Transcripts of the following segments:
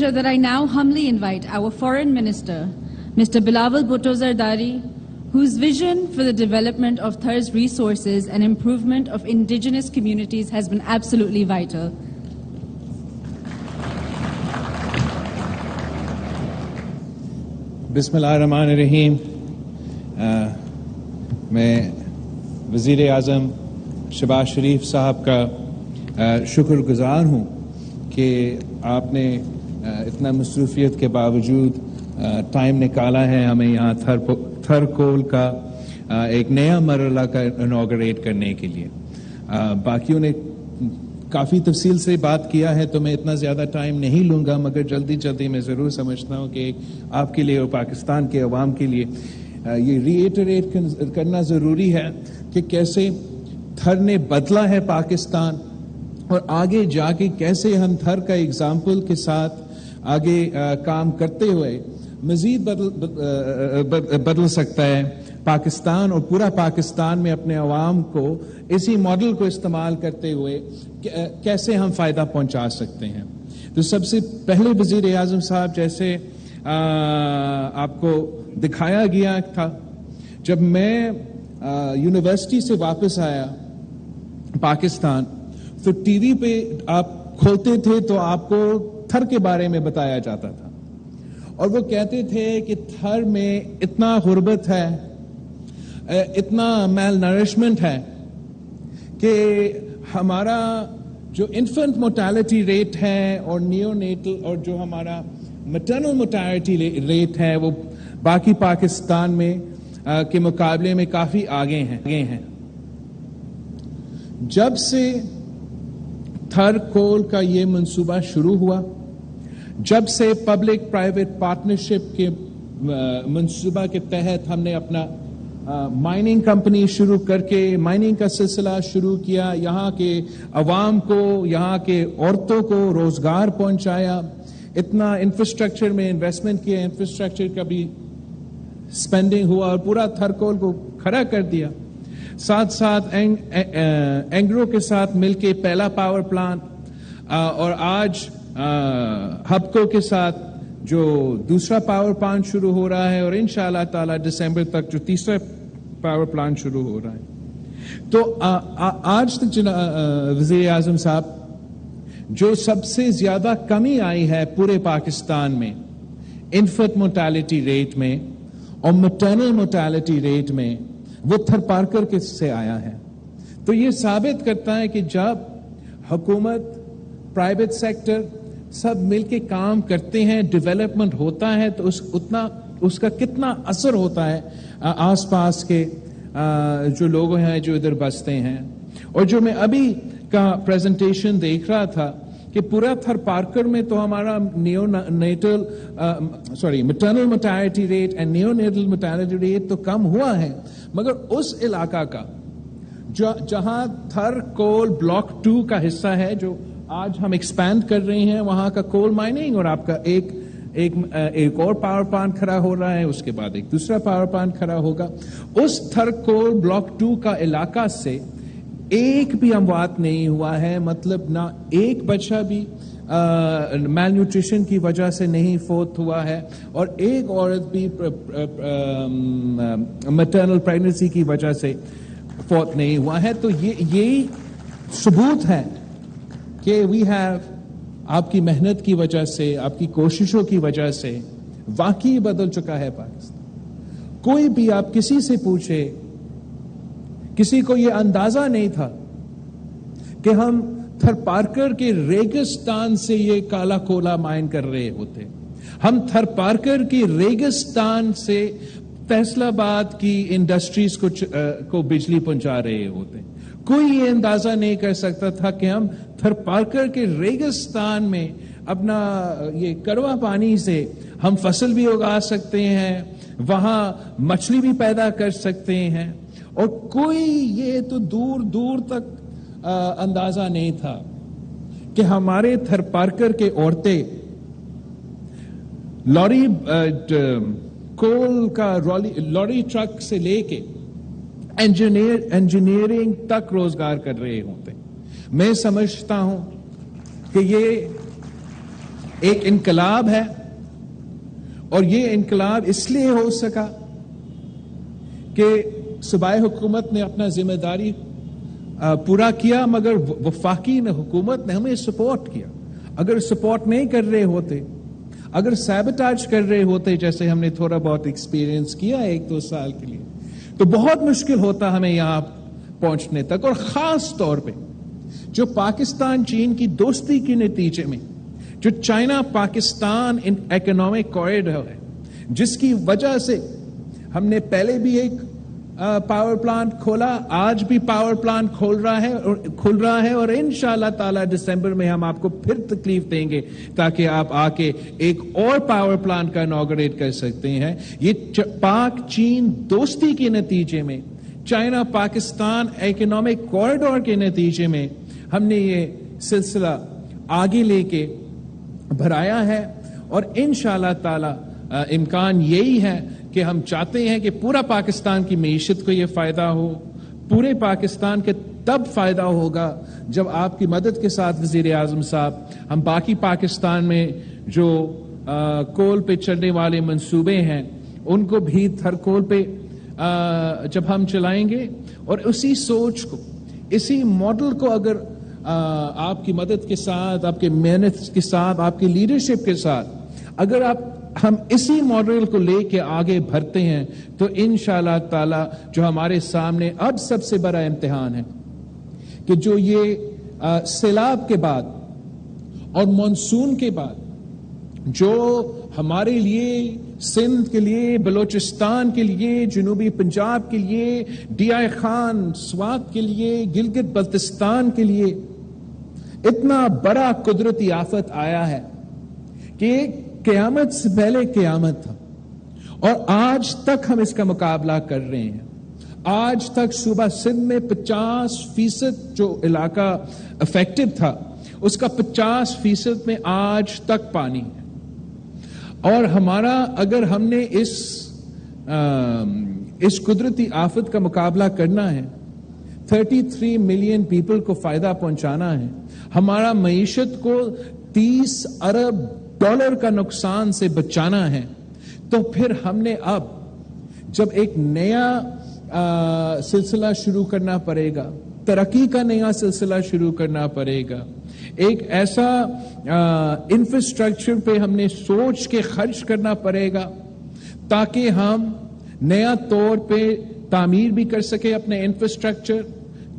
That I now humbly invite our Foreign Minister, Mr. Bilawal Bhutto Zardari, whose vision for the development of Thar's resources and improvement of indigenous communities has been absolutely vital. بسم اللہ الرحمن الرحیم. میں وزیر اعظم شہباز شریف صاحب کا شکر گزار ہوں کہ آپ نے اتنا مصروفیت کے باوجود ٹائم نکالا ہے ہمیں یہاں تھر کول کا ایک نیا مرحلہ کا انوگریٹ کرنے کے لیے. باقیوں نے کافی تفصیل سے بات کیا ہے تو میں اتنا زیادہ ٹائم نہیں لوں گا، مگر جلدی میں ضرور سمجھتا ہوں کہ آپ کے لیے اور پاکستان کے عوام کے لیے یہ ری ایٹریٹ کرنا ضروری ہے کہ کیسے تھر نے بدلا ہے پاکستان، اور آگے جا کے کیسے ہم تھر کا ایگزامپل کے ساتھ آگے کام کرتے ہوئے مزید بدل سکتا ہے پاکستان، اور پورا پاکستان میں اپنے عوام کو اسی ماڈل کو استعمال کرتے ہوئے کیسے ہم فائدہ پہنچا سکتے ہیں. تو سب سے پہلے وزیر اعظم صاحب، جیسے آپ کو دکھایا گیا تھا، جب میں یونیورسٹی سے واپس آیا پاکستان تو ٹی وی پہ آپ کھولتے تھے تو آپ کو تھر کے بارے میں بتایا جاتا تھا، اور وہ کہتے تھے کہ تھر میں اتنا غربت ہے، اتنا میل نرشمنٹ ہے کہ ہمارا جو انفنٹ موٹیلٹی ریٹ ہے اور نیو نیٹل اور جو ہمارا مٹرنل موٹیلٹی ریٹ ہے وہ باقی پاکستان میں کے مقابلے میں کافی آگے ہیں. جب سے تھر کول کا یہ منصوبہ شروع ہوا، جب سے پبلک پرائیویٹ پارٹنرشپ کے منصوبہ کے تحت ہم نے اپنا مائننگ کمپنی شروع کر کے مائننگ کا سلسلہ شروع کیا، یہاں کے عوام کو، یہاں کے عورتوں کو روزگار پہنچایا، اتنا انفراسٹرکچر میں انویسٹمنٹ کیا، انفراسٹرکچر کا بھی اسپینڈنگ ہوا اور پورا تھر کول کو کھڑا کر دیا. ساتھ اینگرو کے ساتھ مل کے پہلا پاور پلانٹ، اور آج ہبکو کے ساتھ جو دوسرا پاور پلانٹ شروع ہو رہا ہے، اور انشاءاللہ تعالی دسمبر تک جو تیسرا پاور پلانٹ شروع ہو رہا ہے. تو آج تک وزیر اعظم صاحب، جو سب سے زیادہ کمی آئی ہے پورے پاکستان میں انفنٹ موٹیلٹی ریٹ میں اور مٹرنل موٹیلٹی ریٹ میں، وہ تھر پارکر کے سے آیا ہے. تو یہ ثابت کرتا ہے کہ جب حکومت، پرائیویٹ سیکٹر سب مل کے کام کرتے ہیں، ڈیولپمنٹ ہوتا ہے، تو اس کا کتنا اثر ہوتا ہے آس پاس کے جو لوگ ہیں جو ادھر بستے ہیں. اور جو میں ابھی کا پریزنٹیشن دیکھ رہا تھا کہ پورا تھر پارکر میں تو ہمارا maternal motility rate and new natal motility rate تو کم ہوا ہے، مگر اس علاقہ کا جہاں تھر کول بلاک 2 کا حصہ ہے، جو آج ہم ایکسپینڈ کر رہے ہیں، وہاں کا کول مائننگ، اور آپ کا ایک اور پاور پلانٹ کھڑا ہو رہا ہے، اس کے بعد ایک دوسرا پاور پلانٹ کھڑا ہوگا. اس تھر کول بلاک 2 کا علاقہ سے ایک بھی اموات نہیں ہوا ہے، مطلب نہ ایک بچہ بھی میل نیوٹریشن کی وجہ سے نہیں فوت ہوا ہے، اور ایک عورت بھی میٹرنل پریگننسی کی وجہ سے فوت نہیں ہوا ہے. تو یہی ثبوت ہے کہ وی ہیو، آپ کی محنت کی وجہ سے، آپ کی کوششوں کی وجہ سے واقعی بدل چکا ہے پاکستان. کوئی بھی آپ کسی سے پوچھے، کسی کو یہ اندازہ نہیں تھا کہ ہم تھر پارکر کے ریگستان سے یہ کالا کولا مائن کر رہے ہوتے، ہم تھر پارکر کی ریگستان سے فیصل آباد کی انڈسٹریز کو بجلی پہنچا رہے ہوتے. کوئی یہ اندازہ نہیں کر سکتا تھا کہ ہم تھر پارکر کے ریگستان میں اپنا یہ کڑوا پانی سے ہم فصل بھی اگا سکتے ہیں، وہاں مچھلی بھی پیدا کر سکتے ہیں. اور کوئی یہ تو دور دور تک اندازہ نہیں تھا کہ ہمارے تھر پارکر کے عورتیں لوری کول کا لوری ٹرک سے لے کے انجینئرنگ تک روزگار کر رہے ہوتے. میں سمجھتا ہوں کہ یہ ایک انقلاب ہے، اور یہ انقلاب اس لیے ہو سکا کہ صوبائی حکومت نے اپنا ذمہ داری پورا کیا، مگر وفاقی حکومت نے ہمیں سپورٹ کیا. اگر سپورٹ نہیں کر رہے ہوتے، اگر سیبوٹاج کر رہے ہوتے، جیسے ہم نے تھوڑا بہت ایکسپیرینس کیا 1-2 سال کے لیے، تو بہت مشکل ہوتا ہمیں یہاں پہنچنے تک. اور خاص طور پہ جو پاکستان چین کی دوستی کے نتیجے میں جو چائنا پاکستان اکنامک کوریڈور ہے، جس کی وجہ سے ہم نے پہلے بھی ایک پاور پلانٹ کھولا، آج بھی پاور پلانٹ کھل رہا ہے، اور انشاءاللہ تعالی دسمبر میں ہم آپ کو پھر تکلیف دیں گے تاکہ آپ آ کے ایک اور پاور پلانٹ کا انوگریٹ کر سکتے ہیں. یہ پاک چین دوستی کے نتیجے میں، چائنا پاکستان اکنامک کوریڈور کے نتیجے میں ہم نے یہ سلسلہ آگے لے کے بڑھایا ہے. اور انشاءاللہ تعالی امکان یہی ہے کہ ہم چاہتے ہیں کہ پورا پاکستان کی معیشت کو یہ فائدہ ہو. پورے پاکستان کے تب فائدہ ہوگا جب آپ کی مدد کے ساتھ وزیر اعظم صاحب ہم باقی پاکستان میں جو کول پہ چلنے والے منصوبے ہیں ان کو بھی تھر کول پہ جب ہم چلائیں گے، اور اسی سوچ کو، اسی ماڈل کو اگر آپ کی مدد کے ساتھ، آپ کے محنت کے ساتھ، آپ کی لیڈرشپ کے ساتھ اگر ہم اسی ماڈل کو لے کے آگے بڑھتے ہیں تو انشاءاللہ تعالی جو ہمارے سامنے اب سب سے بڑا امتحان ہے کہ جو یہ سیلاب کے بعد اور مانسون کے بعد جو ہمارے لیے، سندھ کے لیے، بلوچستان کے لیے، جنوبی پنجاب کے لیے، ڈی آئی خان سوات کے لیے، گلگت بلتستان کے لیے اتنا بڑا قدرتی آفت آیا ہے کہ قیامت سے پہلے قیامت تھا، اور آج تک ہم اس کا مقابلہ کر رہے ہیں. آج تک صوبہ سندھ میں 50% جو علاقہ افیکٹڈ تھا اس کا 50% میں آج تک پانی ہے. اور ہمارا اگر ہم نے اس قدرتی آفت کا مقابلہ کرنا ہے، 33 ملین پیپل کو فائدہ پہنچانا ہے، ہمارا معیشت کو $30 ارب کا نقصان سے بچانا ہے، تو پھر ہم نے اب جب ایک نیا سلسلہ شروع کرنا پڑے گا، ترقی کا نیا سلسلہ شروع کرنا پڑے گا، ایک ایسا انفراسٹرکچر پہ ہم نے سوچ کے خرچ کرنا پڑے گا تاکہ ہم نیا طور پہ تعمیر بھی کر سکے اپنے انفراسٹرکچر،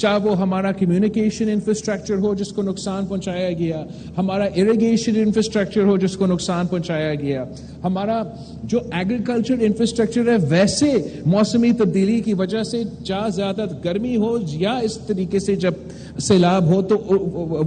چاہے وہ ہمارا کمیونیکیشن انفراسٹرکچر ہو جس کو نقصان پہنچایا گیا، ہمارا اریگیشن انفراسٹرکچر ہو جس کو نقصان پہنچایا گیا، ہمارا جو ایگریکلچر انفراسٹرکچر ہے، ویسے موسمی تبدیلی کی وجہ سے جہاں زیادہ گرمی ہو یا اس طریقے سے جب سیلاب ہو تو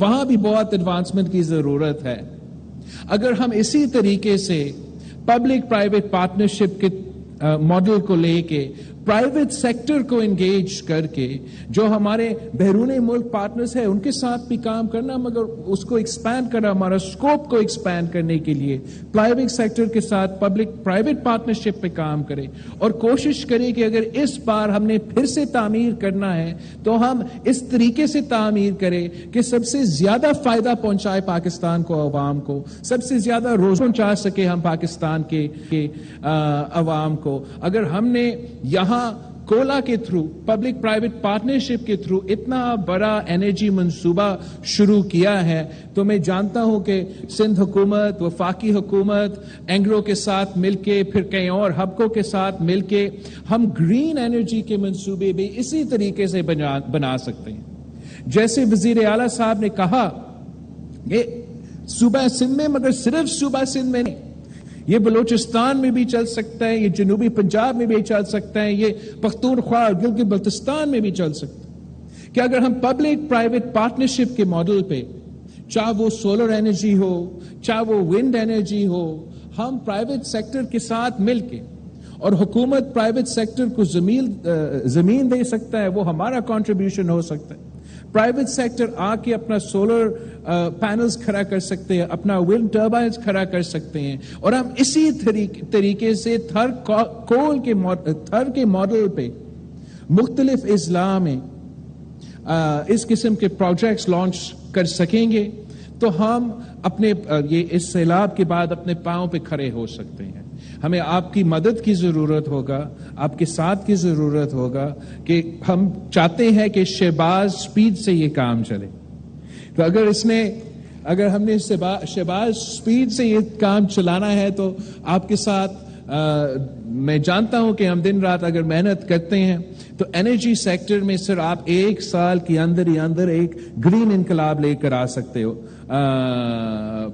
وہاں بھی بہت ایڈوانسمنٹ کی ضرورت ہے. اگر ہم اسی طریقے سے پبلک پرائیویٹ پارٹنرشپ کے ماڈل کو لے کے پرائیویٹ سیکٹر کو انگیج کر کے جو ہمارے بیرون ملک پارٹنرز ہیں ان کے ساتھ بھی کام کرنا، مگر اس کو ایکسپینڈ کرنا، ہمارا سکوپ کو ایکسپینڈ کرنے کے لیے پرائیویٹ سیکٹر کے ساتھ پبلک پرائیویٹ پارٹنرشپ پہ کام کرے، اور کوشش کرے کہ اگر اس بار ہم نے پھر سے تعمیر کرنا ہے تو ہم اس طریقے سے تعمیر کرے کہ سب سے زیادہ فائدہ پہنچائے پاکستان کو، عوام کو، سب سے زیادہ روزگار پہنچا سکے ہم پاکستان کے عوام کو. اگر ہم نے یہاں کولا کے تھرو، پبلک پرائیویٹ پارٹنرشپ کے تھرو اتنا بڑا انرجی منصوبہ شروع کیا ہے تو میں جانتا ہوں کہ سندھ حکومت، وفاقی حکومت، اینگرو کے ساتھ مل کے، پھر کئی اور حبکوں کے ساتھ مل کے ہم گرین انرجی کے منصوبے بھی اسی طریقے سے بنا سکتے ہیں. جیسے وزیر اعلیٰ صاحب نے کہا کہ صوبہ سندھ میں، مگر صرف صوبہ سندھ میں نہیں، یہ بلوچستان میں بھی چل سکتا ہے، یہ جنوبی پنجاب میں بھی چل سکتا ہے، یہ پختونخوا اور گلگت بلتستان میں بھی چل سکتا ہے کہ اگر ہم پبلک پرائیویٹ پارٹنرشپ کے ماڈل پہ، چاہے وہ سولر انرجی ہو، چاہے وہ ونڈ انرجی ہو، ہم پرائیویٹ سیکٹر کے ساتھ مل کے، اور حکومت پرائیویٹ سیکٹر کو زمین دے سکتا ہے، وہ ہمارا کنٹریبیوشن ہو سکتا ہے. پرائیویٹ سیکٹر آ کے اپنا سولر پینلز کھڑا کر سکتے ہیں، اپنا ونڈ ٹربائنز کھڑا کر سکتے ہیں، اور ہم اسی طریقے سے تھر کے ماڈل پہ مختلف اضلاع میں اس قسم کے پروجیکٹس لانچ کر سکیں گے تو ہم اپنے یہ اس سیلاب کے بعد اپنے پاؤں پہ کھڑے ہو سکتے ہیں. ہمیں آپ کی مدد کی ضرورت ہوگا, آپ کے ساتھ کی ضرورت ہوگا کہ ہم چاہتے ہیں کہ شہباز سپیڈ سے یہ کام چلے. تو اگر ہم نے شہباز سپیڈ سے یہ کام چلانا ہے تو آپ کے ساتھ میں جانتا ہوں کہ ہم دن رات اگر محنت کرتے ہیں تو انرجی سیکٹر میں سر آپ 1 سال کے اندر ہی اندر ایک گرین انقلاب لے کر آ سکتے ہو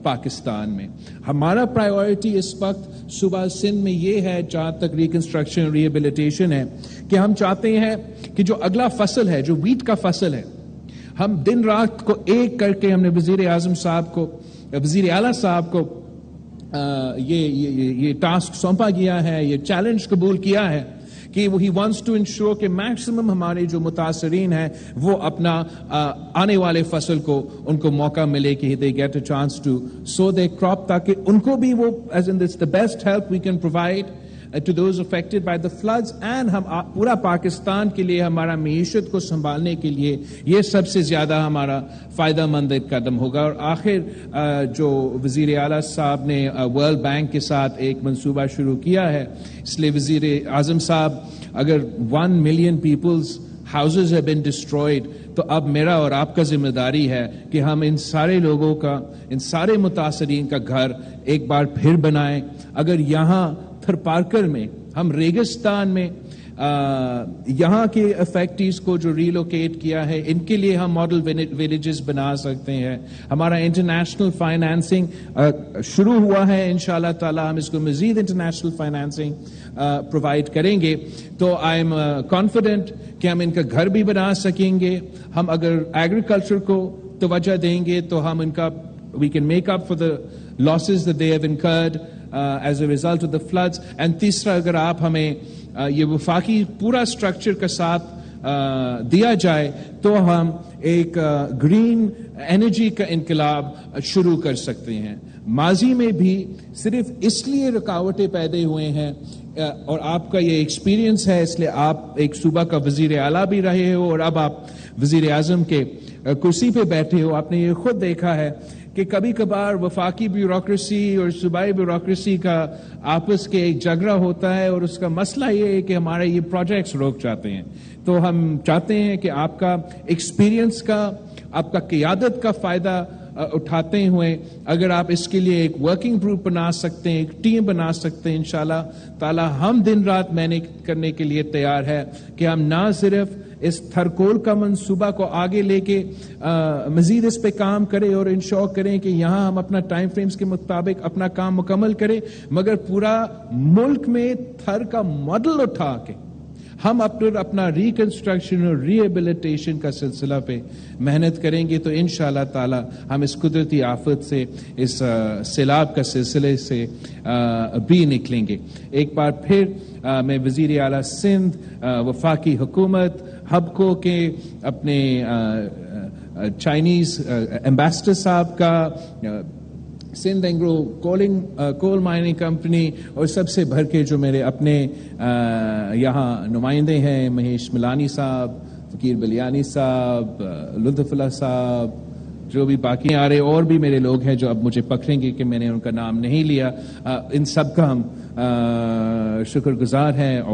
پاکستان میں. ہمارا پرائیورٹی اس وقت صوبہ سندھ میں یہ ہے, جہاں تک ریکنسٹرکشن ریہیبلیٹیشن ہے, کہ ہم چاہتے ہیں کہ جو اگلا فصل ہے, جو ویٹ کا فصل ہے, ہم دن رات کو ایک کر کے ہم نے وزیر اعظم صاحب کو, وزیر اعلیٰ صاحب کو یہ ٹاسک سونپا گیا ہے, یہ چیلنج قبول کیا ہے کہ ہی وانٹس ٹو انشور کہ میکسیمم ہمارے جو متاثرین ہیں وہ اپنا آنے والے فصل کو ان کو موقع ملے کہ they get a chance to sow their crop, تاکہ ان کو بھی وہ as in this the best help we can provide to those affected by the floods, and ہم پورا پاکستان کے لیے ہمارا معیشت کو سنبھالنے کے لیے یہ سب سے زیادہ ہمارا فائدہ مند قدم ہوگا. اور آخر جو وزیر اعلیٰ صاحب نے ورلڈ بینک کے ساتھ ایک منصوبہ شروع کیا ہے, اس لیے وزیر اعظم صاحب اگر 1 million people's houses have been destroyed, تو اب میرا اور آپ کا ذمہ داری ہے کہ ہم ان سارے لوگوں کا, ان سارے متاثرین کا گھر ایک بار پھر بنائیں. اگر یہاں تھر پارکر میں, ہم ریگستان میں یہاں کے افیکٹیز کو جو ریلوکیٹ کیا ہے, ان کے لیے ہم ماڈل ویلیجز بنا سکتے ہیں. ہمارا انٹرنیشنل فائنانسنگ شروع ہوا ہے, انشاءاللہ تعالی ہم اس کو مزید انٹرنیشنل فائنانسنگ پرووائڈ کریں گے. تو آئی ایم کانفیڈنٹ کہ ہم ان کا گھر بھی بنا سکیں گے. ہم اگر ایگریکلچر کو توجہ دیں گے تو ہم ان کا we can make up for the losses that they have incurred as a result of the floods. And تیسرا, اگر آپ ہمیں یہ وفاقی پورا اسٹرکچر کا ساتھ دیا جائے تو ہم ایک گرین انرجی کا انقلاب شروع کر سکتے ہیں. ماضی میں بھی صرف اس لیے رکاوٹیں پیدا ہوئے ہیں, اور آپ کا یہ ایکسپیرینس ہے, اس لیے آپ ایک صوبہ کا وزیر اعلیٰ بھی رہے ہو اور اب آپ وزیر اعظم کے کرسی پہ بیٹھے ہو. آپ نے یہ خود دیکھا ہے کہ کبھی کبھار وفاقی بیوروکریسی اور صوبائی بیوروکریسی کا آپس کے ایک جھگڑا ہوتا ہے, اور اس کا مسئلہ یہ ہے کہ ہمارے یہ پروجیکٹس روک جاتے ہیں. تو ہم چاہتے ہیں کہ آپ کا ایکسپیرینس کا, آپ کا قیادت کا فائدہ اٹھاتے ہوئے اگر آپ اس کے لیے ایک ورکنگ گروپ بنا سکتے ہیں, ایک ٹیم بنا سکتے ہیں, انشاءاللہ تعالی ہم دن رات محنت کرنے کے لیے تیار ہے کہ ہم نہ صرف اس تھرکول کا منصوبہ کو آگے لے کے مزید اس پہ کام کریں اور انشور کریں کہ یہاں ہم اپنا ٹائم فریمز کے مطابق اپنا کام مکمل کریں, مگر پورا ملک میں تھر کا ماڈل اٹھا کے ہم اپنا ریکنسٹرکشن اور ریہیبلیٹیشن کا سلسلہ پہ محنت کریں گے. تو انشاءاللہ تعالی ہم اس قدرتی آفت سے, اس سیلاب کا سلسلے سے بھی نکلیں گے. ایک بار پھر میں وزیر اعلیٰ سندھ, وفاقی حکومت, ہبکو کے اپنے چائنیز ایمبیسڈر صاحب کا, سندھ اینگرو کول مائننگ کمپنی, اور سب سے بھر کے جو میرے اپنے یہاں نمائندے ہیں, مہیش ملانی صاحب, فقیر بلیانی صاحب, لطف اللہ صاحب, جو بھی باقی آ رہے اور بھی میرے لوگ ہیں جو اب مجھے پکڑیں گے کہ میں نے ان کا نام نہیں لیا, ان سب کا ہم شکر گزار ہیں. اور